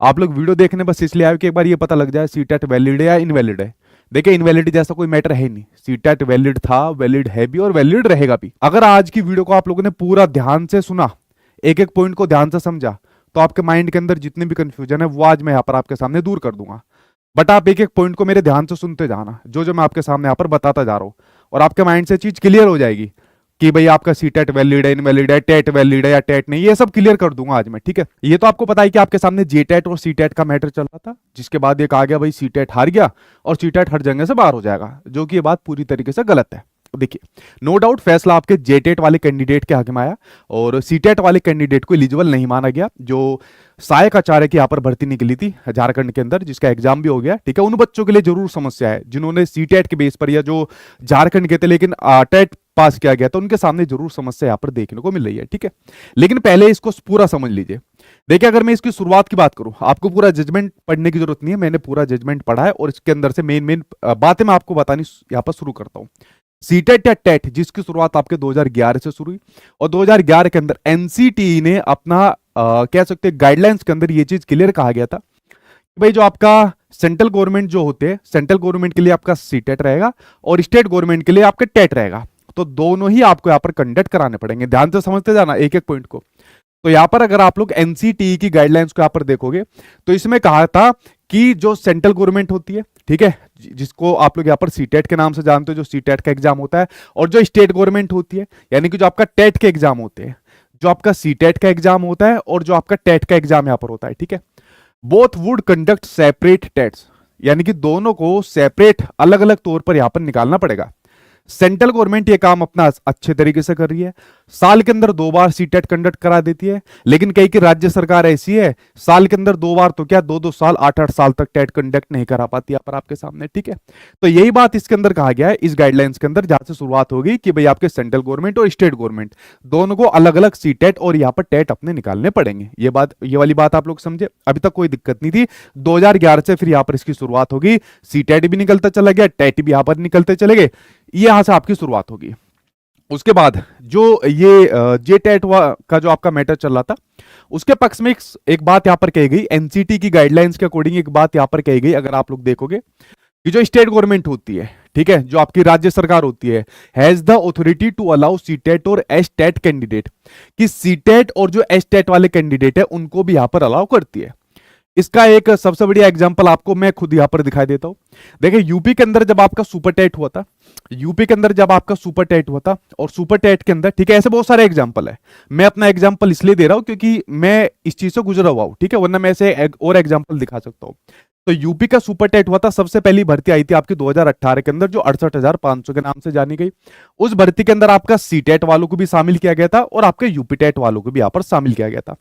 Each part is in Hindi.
आप लोग वीडियो देखने बस इसलिए आए कि एक बार ये पता लग जाए सीटेट वैलिड है या इनवैलिड है। देखिए इनवैलिड जैसा कोई मैटर है नहीं, सीटेट वैलिड था, वैलिड है भी और वैलिड रहेगा भी। अगर आज की वीडियो को आप लोगों ने पूरा ध्यान से सुना, एक एक पॉइंट को ध्यान से समझा, तो आपके माइंड के अंदर जितने भी कंफ्यूजन है वो आज मैं यहाँ पर आपके सामने दूर कर दूंगा। बट आप एक एक पॉइंट को मेरे ध्यान से सुनते जाना, जो जो मैं आपके सामने यहाँ पर बताता जा रहा हूँ, और आपके माइंड से चीज क्लियर हो जाएगी कि भाई आपका सी टेट वैलिड है, इनवैलिड है, टेट वैलिड है या टेट नहीं, ये सब क्लियर कर दूंगा आज मैं, ठीक है। ये तो आपको पता है कि आपके सामने जे टेट और सी टेट का मैटर चल रहा था, जिसके बाद एक आ गया भाई सी टेट हार गया और सी टेट हर जगह से बाहर हो जाएगा, जो कि ये बात पूरी तरीके से गलत है। देखिए नो डाउट फैसला आपके जेटेट वाले कैंडिडेट के हक में आया और सीटेट वाले कैंडिडेट को एलिजिबल नहीं माना गया। जो सहायक आचार्य की यहाँ पर भर्ती निकली थी झारखंड के अंदर, जिसका एग्जाम भी हो गया, ठीक है, उन बच्चों के लिए जरूर समस्या है जिन्होंने सीटेट के बेस पर या जो झारखंड के थे लेकिन टेट पास किया गया, तो उनके सामने जरूर समस्या यहाँ पर देखने को मिल रही है, ठीक है। लेकिन पहले इसको पूरा समझ लीजिए। देखिए अगर मैं इसकी शुरुआत की बात करूं, आपको पूरा जजमेंट पढ़ने की जरूरत नहीं है, मैंने पूरा जजमेंट पढ़ा है और इसके अंदर से मेन मेन बातें मैं आपको बतानी यहाँ पर शुरू करता हूं। सीटेट या टेट जिसकी शुरुआत आपके 2011 से शुरू हुई और 2011 के अंदर एनसीटी ने अपना कह सकते हैं गाइडलाइंस के अंदर ये चीज क्लियर कहा गया था कि भाई जो आपका सेंट्रल गवर्नमेंट जो होते हैं, सेंट्रल गवर्नमेंट के लिए आपका सीटेट रहेगा और स्टेट गवर्नमेंट के लिए आपका टेट रहेगा, तो दोनों ही आपको यहाँ पर कंडक्ट कराने पड़ेंगे। ध्यान से समझते जाना एक एक पॉइंट को। तो यहाँ पर अगर आप लोग एनसीटी की गाइडलाइंस को यहाँ पर देखोगे तो इसमें कहा था कि जो सेंट्रल गवर्नमेंट होती है, ठीक है, जिसको आप लोग यहाँ पर सीटेट के नाम से जानते हो, जो सीटेट का एग्जाम होता है, और जो स्टेट गवर्नमेंट होती है यानी कि जो आपका टेट के एग्जाम होते हैं, जो आपका सीटेट का एग्जाम होता है और जो आपका टेट का एग्जाम यहाँ पर होता है, ठीक है, बोथ वुड कंडक्ट सेपरेट टेट्स, यानी कि दोनों को सेपरेट अलग अलग तौर पर यहाँ पर निकालना पड़ेगा। सेंट्रल गवर्नमेंट ये काम अपना अच्छे तरीके से कर रही है, साल के अंदर 2 बार सीटेट कंडक्ट करा देती है, लेकिन कई की राज्य सरकार ऐसी है साल के अंदर 2 बार तो क्या 2-2 साल 8-8 साल तक टेट कंडक्ट नहीं करा पाती यहाँ पर आपके सामने, ठीक है। तो यही बात इसके अंदर कहा गया है इस गाइडलाइंस के अंदर, जहां से शुरुआत होगी कि भाई आपके सेंट्रल गवर्नमेंट और स्टेट गवर्नमेंट दोनों को अलग अलग सीटेट और यहाँ पर टेट अपने निकालने पड़ेंगे। ये वाली बात आप लोग समझे, अभी तक कोई दिक्कत नहीं थी। 2011 से फिर यहाँ पर इसकी शुरुआत होगी, सीटेट भी निकलता चला गया, टेट भी यहाँ पर निकलते चले गए, यहां से आपकी शुरुआत होगी। उसके बाद जो ये जे टेट का जो आपका मैटर चल रहा था, उसके पक्ष में एक बात यहां पर कही गई, एनसीटी की गाइडलाइंस के अकॉर्डिंग एक बात यहां पर कही गई, अगर आप लोग देखोगे कि जो स्टेट गवर्नमेंट होती है, ठीक है, जो आपकी राज्य सरकार होती है, has the authority to allow CTET और एसटेट कैंडिडेट, कि सीटेट और जो एसटेट वाले कैंडिडेट है उनको भी यहां पर अलाउ करती है। इसका एक सबसे बढ़िया एग्जांपल आपको मैं खुद यहां पर दिखाई देता हूं। देखिए यूपी के अंदर जब आपका सुपर टेट हुआ था, यूपी के अंदर जब आपका सुपर टेट हुआ था, और सुपर टेट के अंदर, ठीक है, ऐसे बहुत सारे एग्जांपल है, मैं अपना एग्जांपल इसलिए दे रहा हूं क्योंकि मैं इस चीज से गुजरा हुआ हूं, ठीक है, वरना मैं ऐसे और एग्जांपल दिखा सकता हूं। तो यूपी का सुपर टेट हुआ था, सबसे पहली भर्ती आई थी आपकी 2018 के अंदर, जो 68,500 के नाम से जानी गई। उस भर्ती के अंदर आपका सीटेट वालों को भी शामिल किया गया था और आपके यूपी टेट वालों को भी यहाँ पर शामिल किया गया था।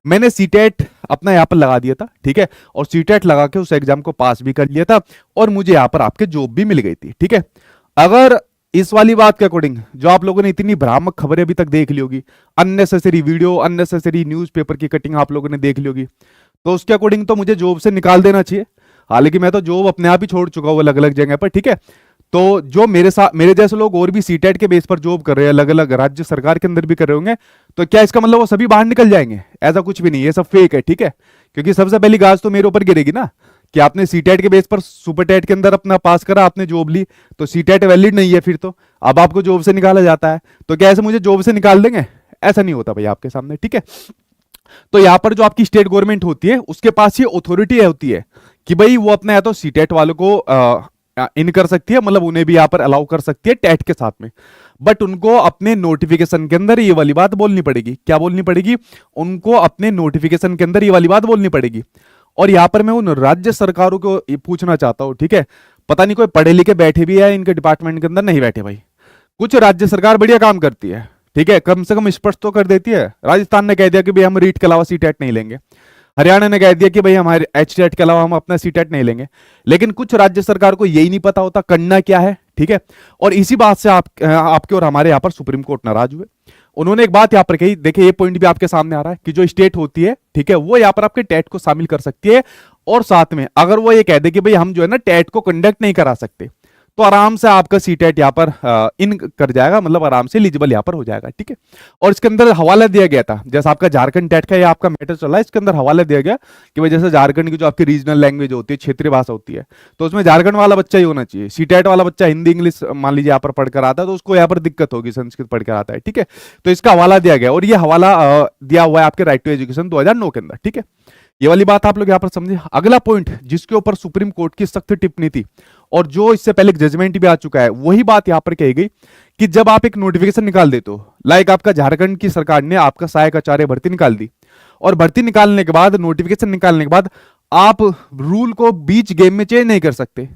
मैंने सीटेट अपना यहाँ पर लगा दिया था, ठीक है, और सीटेट लगा के उस एग्जाम को पास भी कर लिया था और मुझे यहाँ पर आपके जॉब भी मिल गई थी, ठीक है। अगर इस वाली बात के अकॉर्डिंग जो आप लोगों ने इतनी भ्रामक खबरें अभी तक देख ली होगी, अननेसेसरी वीडियो, अननेसेसरी न्यूज़पेपर की कटिंग आप लोगों ने देख ली होगी, तो उसके अकॉर्डिंग तो मुझे जॉब से निकाल देना चाहिए। हालांकि मैं तो जॉब अपने आप ही छोड़ चुका हूं अलग अलग जगह पर, ठीक है। तो जो मेरे साथ मेरे जैसे लोग और भी सीटेट के बेस पर जॉब कर रहे हैं, अलग अलग राज्य सरकार के अंदर भी कर रहे होंगे, तो क्या इसका मतलब वो सभी बाहर निकल जाएंगे? ऐसा कुछ भी नहीं, ये सब फेक है, ठीक है। क्योंकि सबसे पहली गाज तो मेरे ऊपर गिरेगी ना, कि आपने सीटेट के बेस पर सुपर टेट के अंदर अपना पास करा, आपने जॉब ली, तो सीटेट वैलिड नहीं है, फिर तो अब आपको जॉब से निकाला जाता है, तो क्या ऐसे मुझे जॉब से निकाल देंगे? ऐसा नहीं होता भाई आपके सामने, ठीक है। तो यहां पर जो आपकी स्टेट गवर्नमेंट होती है उसके पास ये अथॉरिटी होती है कि भाई वो अपने या तो सीटेट वालों को इन कर सकती है, मतलब उन्हें भी यहां पर अलाउ कर सकती है टेट के साथ में, बट उनको अपने नोटिफिकेशन के अंदर ये वाली बात बोलनी पड़ेगी। क्या बोलनी पड़ेगी? उनको अपने नोटिफिकेशन के अंदर ये वाली बात बोलनी पड़ेगी। और यहां पर मैं उन राज्य सरकारों को पूछना चाहता हूं, ठीक है, पता नहीं कोई पढ़े लिखे बैठे भी है इनके डिपार्टमेंट के अंदर, नहीं बैठे भाई। कुछ राज्य सरकार बढ़िया काम करती है, ठीक है, कम से कम स्पष्ट तो कर देती है। राजस्थान ने कह दिया कि भाई हम रीट के अलावा सीटेट नहीं लेंगे, हरियाणा ने कह दिया कि भाई हमारे एचटेट के अलावा हम अपना सीटेट नहीं लेंगे। लेकिन कुछ राज्य सरकार को यही नहीं पता होता करना क्या है, ठीक है। और इसी बात से आपके और हमारे यहाँ पर सुप्रीम कोर्ट नाराज हुए। उन्होंने एक बात यहाँ पर कही, देखिए ये पॉइंट भी आपके सामने आ रहा है कि जो स्टेट होती है, ठीक है, वो यहाँ पर आपके टेट को शामिल कर सकती है, और साथ में अगर वो ये कह दे कि भाई हम जो है ना टेट को कंडक्ट नहीं करा सकते, तो आराम से आपका सीटेट यहाँ पर इन कर जाएगा, मतलब आराम से एलिजिबल यहाँ पर हो जाएगा, ठीक है। और इसके अंदर हवाला दिया गया था, जैसे आपका झारखंड टेट का ये आपका मैटर चल रहा है, इसके अंदर हवाला दिया गया कि भाई जैसे झारखंड की जो आपकी रीजनल लैंग्वेज होती है, क्षेत्रीय भाषा होती है, तो उसमें झारखंड वाला बच्चा ही होना चाहिए। सीटेट वाला बच्चा हिंदी इंग्लिश मान लीजिए यहाँ पर पढ़कर आता है तो उसको यहाँ पर दिक्कत होगी, संस्कृत पढ़कर आता है, ठीक है। तो इसका हवाला दिया गया और ये हवाला दिया हुआ है आपके राइट टू एजुकेशन 2009 के अंदर, ठीक है। ये वाली बात आप लोग यहाँ पर समझे। अगला पॉइंट जिसके ऊपर सुप्रीम कोर्ट की सख्त टिप्पणी थी और जो इससे पहले जजमेंट भी आ चुका है, वही बात यहाँ पर कही गई कि जब आप एक नोटिफिकेशन निकाल देते हो, लाइक आपका झारखंड की सरकार ने आपका सहायक आचार्य भर्ती निकाल दी, और भर्ती निकालने के बाद, नोटिफिकेशन निकालने के बाद आप रूल को बीच गेम में चेंज नहीं कर सकते,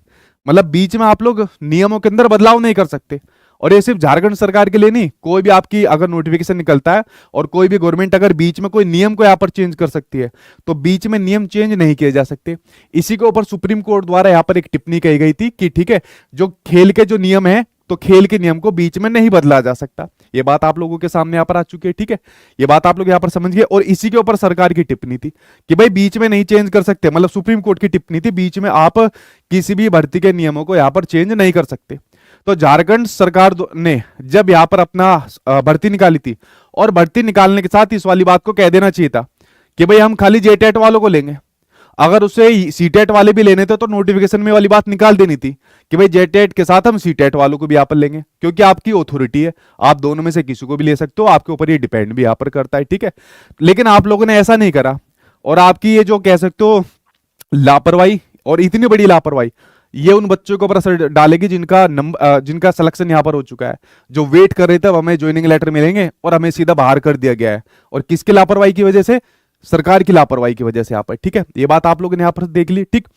मतलब बीच में आप लोग नियमों के अंदर बदलाव नहीं कर सकते। और ये सिर्फ झारखंड सरकार के लिए नहीं, कोई भी आपकी अगर नोटिफिकेशन निकलता है और कोई भी गवर्नमेंट अगर बीच में कोई नियम को यहाँ पर चेंज कर सकती है, तो बीच में नियम चेंज नहीं किए जा सकते। इसी के ऊपर सुप्रीम कोर्ट द्वारा यहाँ पर एक टिप्पणी कही गई थी कि ठीक है, जो खेल के जो नियम है, तो खेल के नियम को बीच में नहीं बदला जा सकता। ये बात आप लोगों के सामने यहाँ पर आ चुकी है, ठीक है। ये बात आप लोग यहाँ पर समझ गए। और इसी के ऊपर सरकार की टिप्पणी थी कि भाई बीच में नहीं चेंज कर सकते, मतलब सुप्रीम कोर्ट की टिप्पणी थी, बीच में आप किसी भी भर्ती के नियमों को यहाँ पर चेंज नहीं कर सकते। तो झारखंड सरकार ने जब यहाँ पर अपना भर्ती निकाली थी, और भर्ती निकालने के साथ इस वाली बात को कह देना चाहिए था कि भाई हम खाली जेटेट वालों को लेंगे, अगर उसे सीटेट वाले भी लेने थे तो नोटिफिकेशन में वाली बात निकाल देनी थी कि भाई जेटेट के साथ हम सीटेट वालों को भी यहाँ पर लेंगे, क्योंकि आपकी ऑथोरिटी है, आप दोनों में से किसी को भी ले सकते हो, आपके ऊपर ये डिपेंड भी यहाँ पर करता है, ठीक है। लेकिन आप लोगों ने ऐसा नहीं करा, और आपकी ये जो कह सकते हो लापरवाही, और इतनी बड़ी लापरवाही, ये उन बच्चों के ऊपर असर डालेगी जिनका नंबर जिनका सिलेक्शन यहाँ पर हो चुका है, जो वेट कर रहे थे हमें ज्वाइनिंग लेटर मिलेंगे, और हमें सीधा बाहर कर दिया गया है। और किसकी लापरवाही की वजह से? सरकार की लापरवाही की वजह से यहाँ पर, ठीक है। ये बात आप लोगों ने यहाँ पर देख ली, ठीक।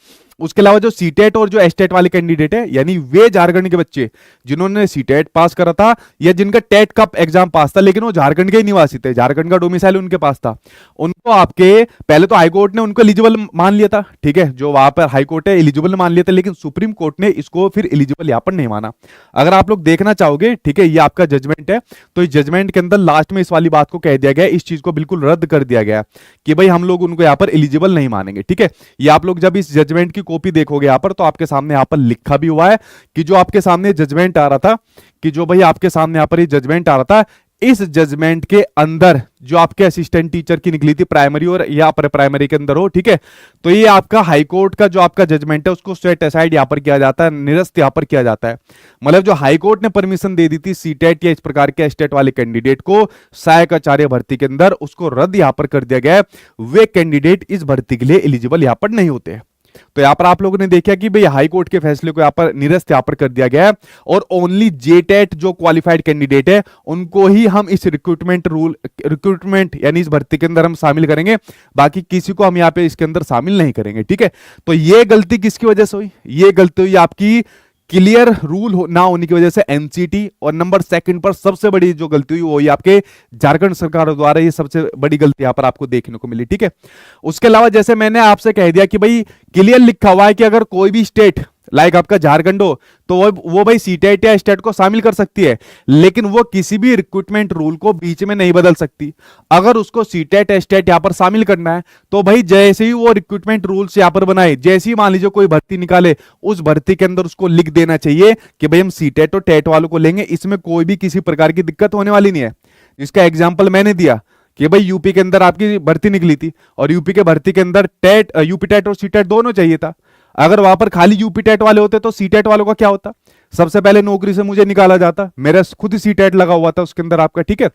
उसके अलावा जो सीटेट और जो एस्टेट वाले कैंडिडेट है, यानी वे झारखंड के बच्चे जिन्होंने सीटेट पास करा था या जिनका टेट का एग्जाम पास था, लेकिन वो झारखंड के ही निवासी थे, झारखंड का डोमिसाइल उनके पास था, उनको आपके पहले तो हाईकोर्ट ने उनको एलिजिबल मान लिया था, ठीक है, जो वहां पर हाईकोर्ट है एलिजिबल मान लिया था, लेकिन सुप्रीम कोर्ट ने इसको फिर एलिजिबल यहाँ पर नहीं माना। अगर आप लोग देखना चाहोगे, ठीक है, ये आपका जजमेंट है, तो इस जजमेंट के अंदर लास्ट में इस वाली बात को कह दिया गया, इस चीज को बिल्कुल रद्द कर दिया गया कि भाई हम लोग उनको यहाँ पर एलिजिबल नहीं मानेंगे, ठीक है। ये आप लोग जब इस जजमेंट की कॉपी देखोगे यहाँ पर, तो आपके सामने यहाँ पर लिखा भी हुआ है कि जो आपके सामने जजमेंट आ रहा था, कि जो भाई आपके सामने यहाँ पर ये जजमेंट आ रहा था, इस जजमेंट के अंदर जो आपके असिस्टेंट टीचर की निकली थी प्राइमरी और या अपर प्राइमरी के अंदर हो, ठीक है, तो ये आपका हाईकोर्ट का जो आपका जजमेंट है उसको सेट असाइड यहाँ पर किया जाता है, निरस्त यहाँ पर किया जाता है। मतलब जो हाईकोर्ट ने परमिशन दे दी थी सीटेट या इस प्रकार के स्टेट वाले कैंडिडेट को सहायक आचार्य भर्ती के अंदर, उसको रद्द यहाँ पर कर दिया गया है। वे कैंडिडेट इस भर्ती के लिए एलिजिबल यहाँ पर नहीं होते हैं। तो यहां पर आप लोगों ने देखा कि भाई हाई कोर्ट के फैसले को यहां पर निरस्त यहां पर कर दिया गया है, और ओनली जेटेट जो क्वालिफाइड कैंडिडेट है उनको ही हम इस रिक्रूटमेंट यानी इस भर्ती के अंदर हम शामिल करेंगे, बाकी किसी को हम यहां पे इसके अंदर शामिल नहीं करेंगे, ठीक है। तो ये गलती किसकी वजह से हुई? ये गलती हुई आपकी क्लियर रूल ना होने की वजह से एनसीटी, और नंबर सेकंड पर सबसे बड़ी जो गलती हुई वो ये आपके झारखंड सरकार द्वारा, ये सबसे बड़ी गलती यहां पर आपको देखने को मिली, ठीक है। उसके अलावा जैसे मैंने आपसे कह दिया कि भाई क्लियर लिखा हुआ है कि अगर कोई भी स्टेट लाइक आपका झारखंड हो तो वो भाई सीटेट या स्टेट को शामिल कर सकती है, लेकिन वो किसी भी रिक्रूटमेंट रूल को बीच में नहीं बदल सकती। अगर उसको सीटेट स्टेट यहां पर शामिल करना है तो भाई जैसे ही वो रिक्रूटमेंट रूल्स यहां पर बनाए, जैसे ही मान लीजिए कोई भर्ती निकाले, उस भर्ती के अंदर उसको लिख देना चाहिए कि भाई हम सीटेट और टेट वालों को लेंगे, इसमें कोई भी किसी प्रकार की दिक्कत होने वाली नहीं है। इसका एग्जाम्पल मैंने दिया कि भाई यूपी के अंदर आपकी भर्ती निकली थी और यूपी के भर्ती के अंदर यूपी टेट और सीटेट दोनों चाहिए था। अगर वहां पर खाली यूपी टेट वाले होते तो सीटेट वालों का क्या होता? सबसे पहले नौकरी से मुझे निकाला जाता, मेरा खुद ही सीटेट लगा हुआ था उसके अंदर आपका, ठीक है।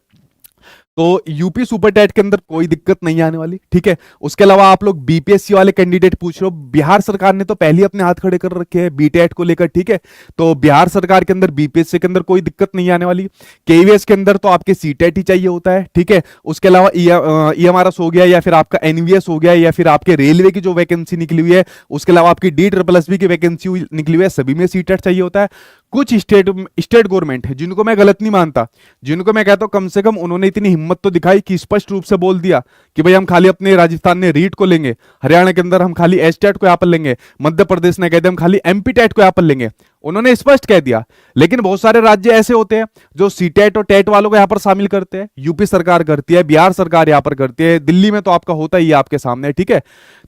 तो यूपी सुपर टेट के अंदर कोई दिक्कत नहीं आने वाली, ठीक है। उसके अलावा आप लोग बीपीएससी वाले कैंडिडेट पूछ रहे हो, बिहार सरकार ने तो पहले अपने हाथ खड़े कर रखे हैं बीटेट को लेकर, ठीक है। तो बिहार सरकार के अंदर बीपीएससी के अंदर कोई दिक्कत नहीं आने वाली। केवीएस के अंदर तो आपके सीटेट ही चाहिए होता है, ठीक है। उसके अलावा ईएमआरएस हो गया, या फिर आपका एनवीएस हो गया, या फिर आपके रेलवे की जो वैकेंसी निकली हुई है, उसके अलावा आपकी DSSS की वैकेंसी निकली हुई है, सभी में सीटेट चाहिए होता है। कुछ स्टेट गवर्नमेंट है जिनको मैं गलत नहीं मानता, जिनको मैं कहता हूं कम से कम उन्होंने इतनी हिम्मत तो दिखाई कि स्पष्ट रूप से बोल दिया कि भाई हम खाली अपने राजस्थान ने रीट को लेंगे, हरियाणा के अंदर हम खाली एस्टेट को यहाँ पर लेंगे, मध्य प्रदेश ने कहते हम खाली एमपी टेट को यहाँ पर लेंगे, उन्होंने स्पष्ट कह दिया। लेकिन बहुत सारे राज्य ऐसे होते हैं जो सीटेट और टेट वालों को यहां पर शामिल करते हैं। यूपी सरकार करती है, बिहार सरकार यहां पर करती है, दिल्ली में तो आपका होता ही है आपके सामने, ठीक है।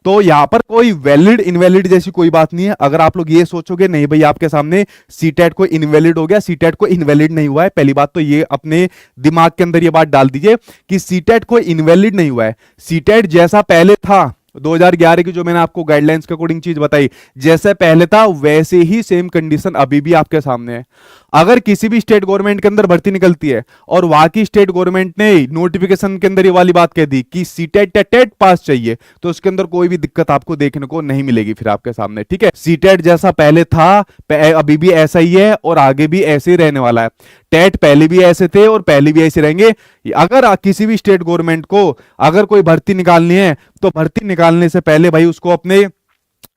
तो यहां पर कोई वैलिड इनवैलिड जैसी कोई बात नहीं है। अगर आप लोग ये सोचोगे नहीं भाई आपके सामने सीटेट को इनवैलिड हो गया, सीटेट को इनवैलिड नहीं हुआ है, पहली बात तो ये अपने दिमाग के अंदर ये बात डाल दीजिए कि सीटेट को इनवैलिड नहीं हुआ है। सीटेट जैसा पहले था 2011 की जो मैंने आपको गाइडलाइंस के अकॉर्डिंग चीज बताई, जैसे पहले था वैसे ही सेम कंडीशन अभी भी आपके सामने है। अगर किसी भी स्टेट गवर्नमेंट के अंदर भर्ती निकलती है और वहां की स्टेट गवर्नमेंट ने नोटिफिकेशन के अंदर ये वाली बात कह दी कि सीटेट टेट पास चाहिए, तो उसके अंदर कोई भी दिक्कत आपको देखने को नहीं मिलेगी फिर आपके सामने, ठीक है। सीटेट जैसा पहले था अभी भी ऐसा ही है और आगे भी ऐसे ही रहने वाला है। टेट पहले भी ऐसे थे और पहले भी ऐसे रहेंगे। अगर किसी भी स्टेट गवर्नमेंट को अगर कोई भर्ती निकालनी है तो भर्ती निकालने से पहले भाई उसको अपने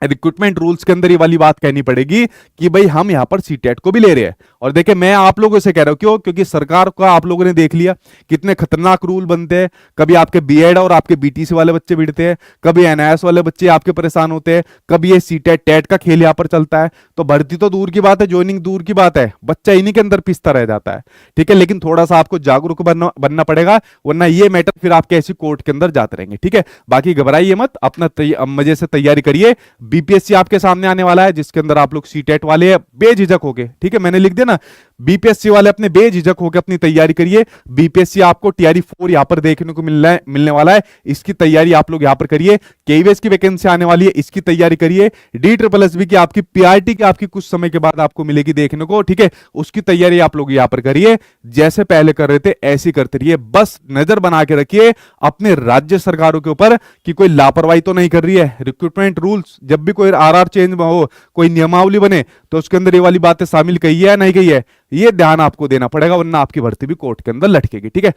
रिक्रूटमेंट रूल्स के अंदर ये वाली बात कहनी पड़ेगी कि भाई हम यहां पर सीटेट को भी ले रहे हैं। और देखिए मैं आप लोगों से कह रहा हूं क्यों, क्योंकि सरकार का आप लोगों ने देख लिया कितने खतरनाक रूल बनते हैं। कभी आपके बीएड और आपके बीटीसी वाले बच्चे भिड़ते हैं, कभी एनआईएस वाले बच्चे आपके परेशान होते हैं, कभी ये सीटेट टेट का खेल यहां पर चलता है। तो भर्ती तो दूर की बात है, ज्वाइनिंग दूर की बात है, बच्चा इन्हीं के अंदर पिसता रह जाता है, ठीक है। लेकिन थोड़ा सा आपको जागरूक बनना पड़ेगा, वरना ये मैटर फिर आपके ऐसी कोर्ट के अंदर जाते रहेंगे, ठीक है। बाकी घबराइए मत, अपना मजे से तैयारी करिए। बीपीएससी आपके सामने आने वाला है जिसके अंदर आप लोग सीटेट वाले बेझिझक होके, ठीक है, मैंने लिख दिया ना, बीपीएससी वाले अपने बेझिझक होकर अपनी तैयारी करिए। बीपीएससी आपको टीआरई 4 यहां पर देखने को मिलने वाला है, इसकी तैयारी आप लोग यहां पर करिए। केवीएस की वैकेंसी आने वाली है, इसकी तैयारी करिए। DSSB की आपकी पीआरटी की आपकी कुछ समय के बाद आपको मिलेगी देखने को, ठीक है, उसकी तैयारी आप लोग यहां पर करिए। जैसे पहले कर रहे थे ऐसे करते रहिए, बस नजर बना के रखिए अपने राज्य सरकारों के ऊपर कि कोई लापरवाही तो नहीं कर रही है। रिक्रूटमेंट रूल्स जब भी कोई आरआर चेंज हो, कोई नियमावली बने, तो उसके अंदर ये वाली बातें शामिल कही है या नहीं कही है, ये ध्यान आपको देना पड़ेगा, वरना आपकी भर्ती भी कोर्ट के अंदर लटकेगी, ठीक है।